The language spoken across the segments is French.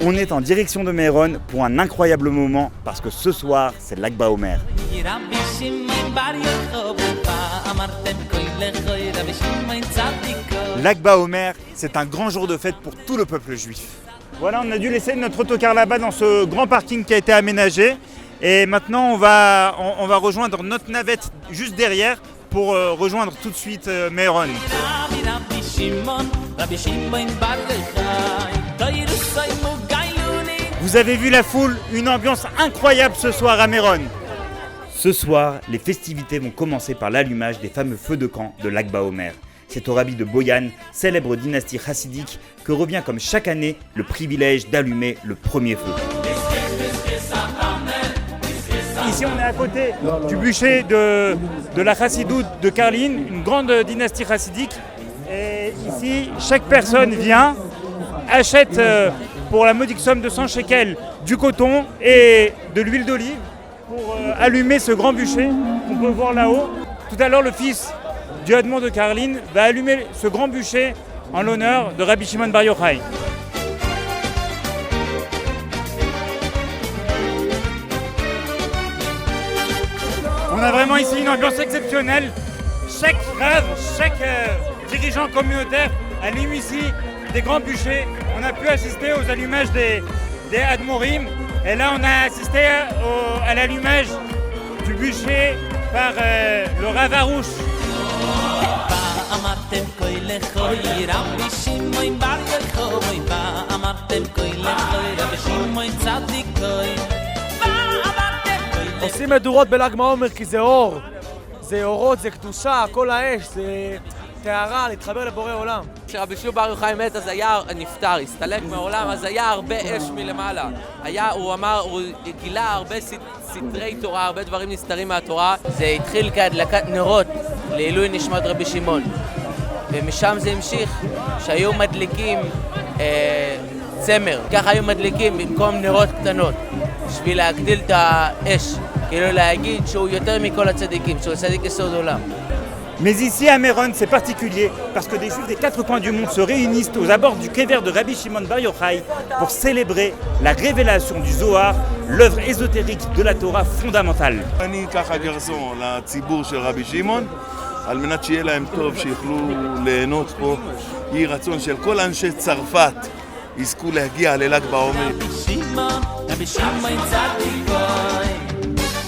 On est en direction de Méron pour un incroyable moment parce que ce soir, c'est Lag BaOmer. Lag BaOmer, c'est un grand jour de fête pour tout le peuple juif. Voilà, on a dû laisser notre autocar là-bas dans ce grand parking qui a été aménagé. Et maintenant, on va rejoindre notre navette juste derrière pour rejoindre tout de suite Méron. Vous avez vu la foule, une ambiance incroyable ce soir à Méron. Ce soir, les festivités vont commencer par l'allumage des fameux feux de camp de Lag BaOmer. C'est au rabbi de Boyan, célèbre dynastie chassidique, que revient comme chaque année le privilège d'allumer le premier feu. Ici, on est à côté du bûcher de la chassidoute de Karlin, une grande dynastie chassidique. Et ici, chaque personne vient, achète pour la modique somme de 100 shekels du coton et de l'huile d'olive pour allumer ce grand bûcher qu'on peut voir là-haut. Tout à l'heure, le fils du Hadmon de Karlin va allumer ce grand bûcher en l'honneur de Rabbi Shimon Bar Yochai. On a vraiment ici une ambiance exceptionnelle. Chaque rave, chaque dirigeant communautaire allume ici des grands bûchers. On a pu assister aux allumages des Admorim. Et là, on a assisté à l'allumage du bûcher par le Rav Arouche. עושים מדורות בל"ג בעומר כי זה אור, זה אורות, זה קדושה, כל האש, זה טהרה, להתחבר לבורא עולם. כשרבי שמעון בר יוחאי מת אז היה נפטר, הסתלק מהעולם, אז היה הרבה אש מלמעלה. הוא גילה הרבה סתרי תורה, הרבה דברים נסתרים מהתורה. זה התחיל כהדלקת נרות לעילוי נשמת רבי שמעון. ומשם זה המשיך, שהיו מדליקים צמר, ככה היו מדליקים במקום נרות קטנות, בשביל להגדיל את האש, כאילו להגיד שהוא יותר מכל הצדיקים, שהוא צדיק יסוד עולם. Mais ici à Méron, c'est particulier parce que des Juifs des quatre coins du monde se réunissent aux abords du kever de Rabbi Shimon Bar Yochai pour célébrer la révélation du Zohar, l'œuvre ésotérique de la Torah fondamentale. אני ככה גרסון לציבור של רבי שמעון, על מנת שיהיה להם טוב, שיוכלו ליהנות פה. יהי רצון של כל אנשי צרפת יזכו להגיע לל"ג בעומר.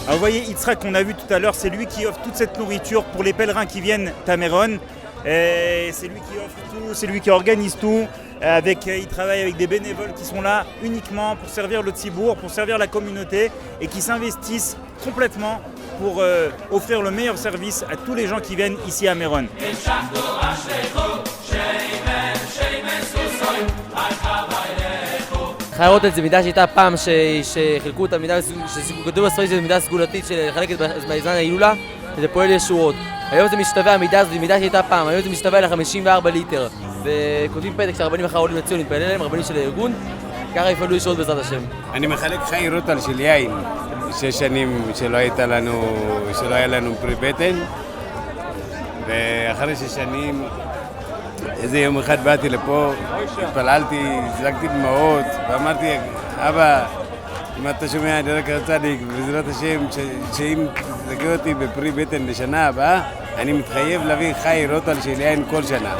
Alors vous voyez, Yitzhak qu'on a vu tout à l'heure, c'est lui qui offre toute cette nourriture pour les pèlerins qui viennent à Méron. Et c'est lui qui offre tout, c'est lui qui organise tout. Il travaille avec des bénévoles qui sont là uniquement pour servir le tzibour, pour servir la communauté et qui s'investissent complètement pour offrir le meilleur service à tous les gens qui viennent ici à Méron. חיירות את זה מידה שהייתה פעם שחילקו את המידה, שכתוב בספרים שזה מידה סגולתית של חלקת בזמן ההילולה, וזה פועל ישועות. היום זה משתווה, המידה הזאת, מידה שהייתה פעם, היום זה משתווה ל-54 ליטר. וכותבים פתק שהרבנים החרולים לציון, נתפלל אליהם, רבנים של הארגון, ככה יפעלו ישועות בעזרת השם. אני מחלק חיירות על של יין, 6 שנים שלא היה לנו פרי בטן, ואחרי 6 שנים איזה יום אחד באתי לפה, התפללתי, זרקתי דמעות ואמרתי, אבא, אם אתה שומע דרך הצדיק, בעזרת השם, שאם תזכה אותי בפרי בטן לשנה הבאה, אני מתחייב להביא חי רוטל של יין כל שנה.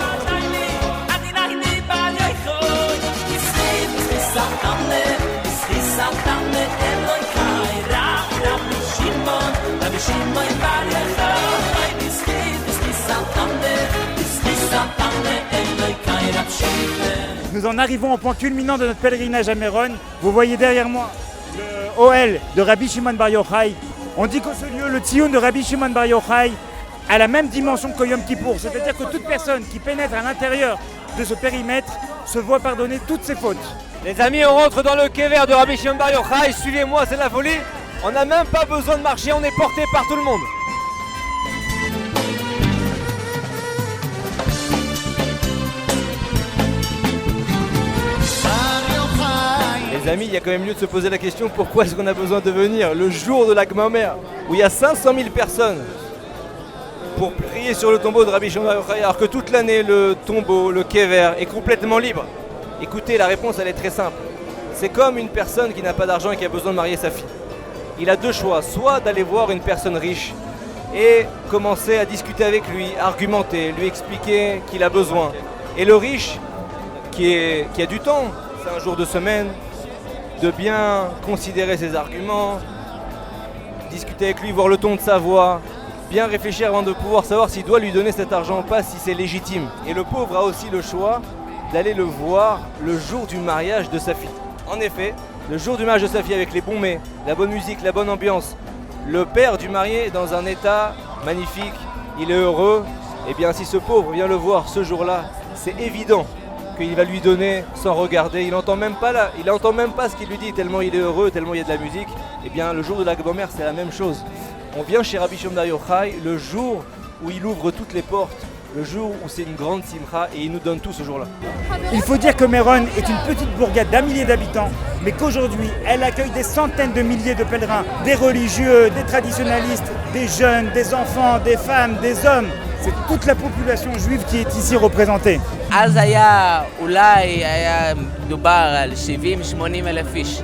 Nous en arrivons au point culminant de notre pèlerinage à Méron. Vous voyez derrière moi le OL de Rabbi Shimon Bar Yochai. On dit qu'au ce lieu, le Tzion de Rabbi Shimon Bar Yochai a la même dimension que Yom Kippour. C'est-à-dire que toute personne qui pénètre à l'intérieur de ce périmètre se voit pardonner toutes ses fautes. Les amis, on rentre dans le kever de Rabbi Shimon Bar Yochai, suivez-moi, c'est la folie. On n'a même pas besoin de marcher, on est porté par tout le monde. Les amis, il y a quand même lieu de se poser la question pourquoi est-ce qu'on a besoin de venir le jour de Lag BaOmer où il y a 500 000 personnes pour prier sur le tombeau de Rabbi Shimon Bar Yochai, alors que toute l'année le tombeau, le kéver, est complètement libre. Écoutez, la réponse elle est très simple. C'est comme une personne qui n'a pas d'argent et qui a besoin de marier sa fille. Il a deux choix, soit d'aller voir une personne riche et commencer à discuter avec lui, argumenter, lui expliquer qu'il a besoin. Et le riche, qui a du temps, c'est un jour de semaine, de bien considérer ses arguments, discuter avec lui, voir le ton de sa voix, bien réfléchir avant de pouvoir savoir s'il doit lui donner cet argent ou pas, si c'est légitime. Et le pauvre a aussi le choix d'aller le voir le jour du mariage de sa fille. En effet, le jour du mariage de sa fille avec les bons mets, la bonne musique, la bonne ambiance, le père du marié est dans un état magnifique, il est heureux. Et bien si ce pauvre vient le voir ce jour-là, c'est évident qu'il va lui donner sans regarder, il n'entend même pas ce qu'il lui dit, tellement il est heureux, tellement il y a de la musique. Et bien le jour de Lag BaOmer c'est la même chose. On vient chez Rabbi Shimon Bar Yochai le jour où il ouvre toutes les portes, le jour où c'est une grande simcha et il nous donne tout ce jour-là. Il faut dire que Meron est une petite bourgade d'un millier d'habitants, mais qu'aujourd'hui, elle accueille des centaines de milliers de pèlerins, des religieux, des traditionalistes, des jeunes, des enfants, des femmes, des hommes. C'est toute la population juive qui est ici représentée. אז היה, אולי היה מדובר על 70-80 אלף איש.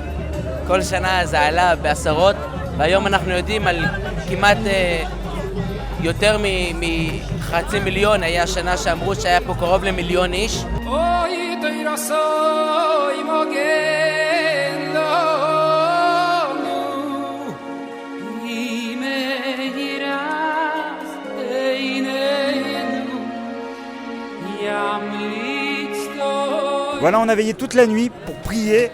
כל שנה זה עלה בעשרות, והיום אנחנו יודעים על כמעט יותר מחצי מיליון. היה שנה שאמרו שהיה פה קרוב למיליון איש. אוי תירסוי מוגן לנו אם ירס עינינו ימליץ טוב. Voilà, on a veillé toute la nuit pour prier,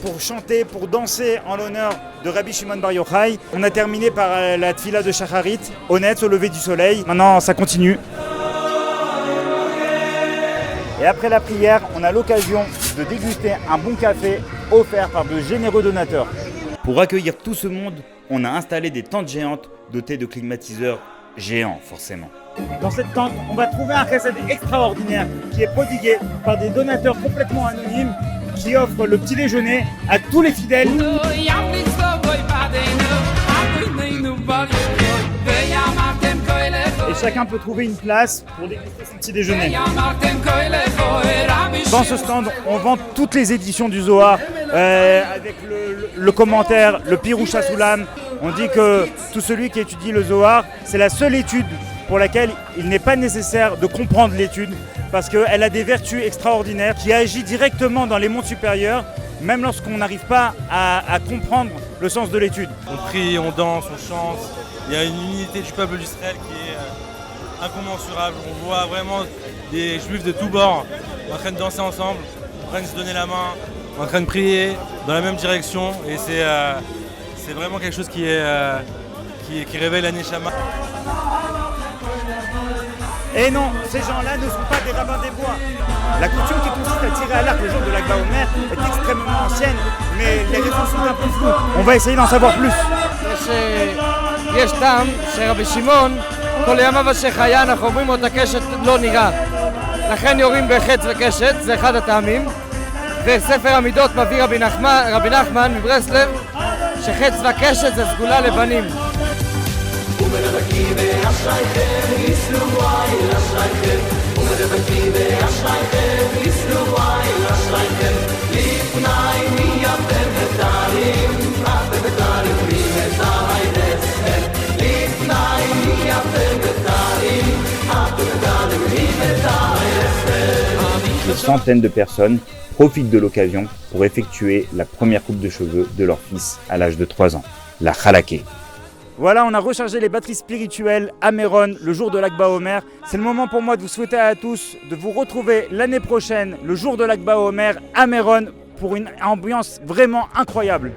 pour chanter, pour danser en l'honneur de Rabbi Shimon Bar Yochai. On a terminé par la tfila de Shacharit, honnête, au lever du soleil. Maintenant, ça continue. Et après la prière, on a l'occasion de déguster un bon café offert par de généreux donateurs. Pour accueillir tout ce monde, on a installé des tentes géantes dotées de climatiseurs géants, forcément. Dans cette tente, on va trouver un chesed extraordinaire qui est prodigué par des donateurs complètement anonymes qui offrent le petit déjeuner à tous les fidèles. Et chacun peut trouver une place pour déguster son petit déjeuner. Dans ce stand, on vend toutes les éditions du Zohar avec le commentaire, le Pirouch HaSulam. On dit que tout celui qui étudie le Zohar, c'est la seule étude pour laquelle il n'est pas nécessaire de comprendre l'étude parce qu'elle a des vertus extraordinaires qui agissent directement dans les mondes supérieurs, même lorsqu'on n'arrive pas à comprendre le sens de l'étude. On prie, on danse, on chante. Il y a une unité du peuple d'Israël qui est incommensurable. On voit vraiment des juifs de tous bords en train de danser ensemble, en train de se donner la main, en train de prier dans la même direction. Et c'est vraiment quelque chose qui réveille la Neshama. Et non, ces gens-là ne sont pas des rabbins des bois. La coutume qui consiste à tirer à l'arc le jour de Lag BaOmer est extrêmement ancienne, mais les raisons sont un peu floues. On va essayer d'en savoir plus. יש טעם שרבי שמעון כל ימיו אשר חיה אנחנו אומרים אותה קשת לא נראה, לכן יורים בחץ וקשת, זה אחד הטעמים. וספר המידות מביא רבי נחמן מברסלב שחץ וקשת זה סגולה לבנים. Des centaines de personnes profitent de l'occasion pour effectuer la première coupe de cheveux de leur fils à l'âge de 3 ans, la Chalaké. Voilà, on a rechargé les batteries spirituelles à Meron le jour de Lag BaOmer. C'est le moment pour moi de vous souhaiter à tous de vous retrouver l'année prochaine, le jour de Lag BaOmer à Meron, pour une ambiance vraiment incroyable.